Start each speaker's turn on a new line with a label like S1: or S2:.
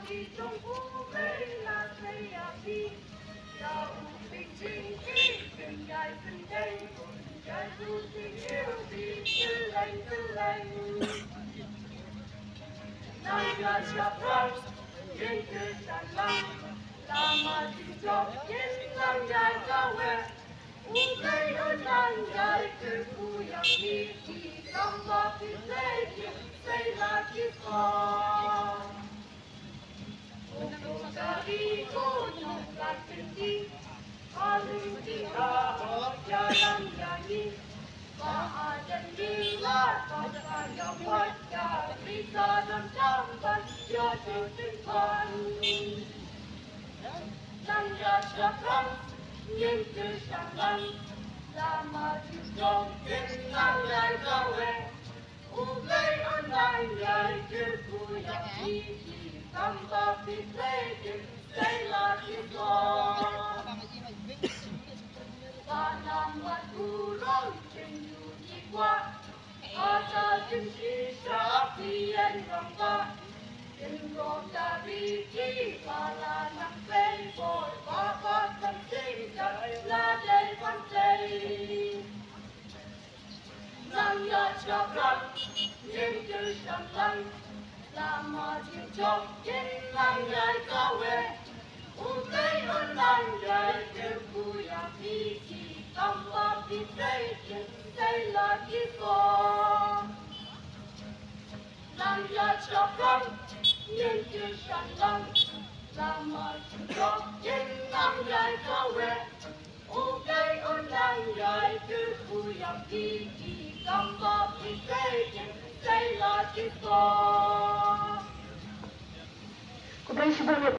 S1: Đi trong vũ mê là xây đi là bình chính khi từng ngày từng đây cái du tình yêu vì tư lành nay là chập răng nhưng từ tràn lăng là mà chỉ cho những lăng dài cao về u cây ơn lăng dài từ khu yang đi thì trong ba thì xây là chiếc con dari gunung tinggi, paling tinggal jalan nyanyi. Keadaan gila, kata yang wajah, bisa dan jamban jadi simpan. Nanda syakam, nhưng từ sáng lăng, lama trong tiếng ngang lại cao về. Ublay online lại chưa vui đặc đi. Samba pitaken, say la kiko. Tanam matulong chenyu ikwa. Ata kimchi shapian ramba. Ingo tabiki pala nang play boy. Papa something la day one day. Nang ya chakram, yin tu shamlang. Lama trong những lăng dài cao về cây ơn lăng dài từ vui đi chỉ trong ba phía đây là chiếc con lăng dài cho con nhưng chưa sẵn lăng lama trong những lăng dài cao về cây ơn lăng dài từ vui đi chỉ trong ba phía đây là chiếc con.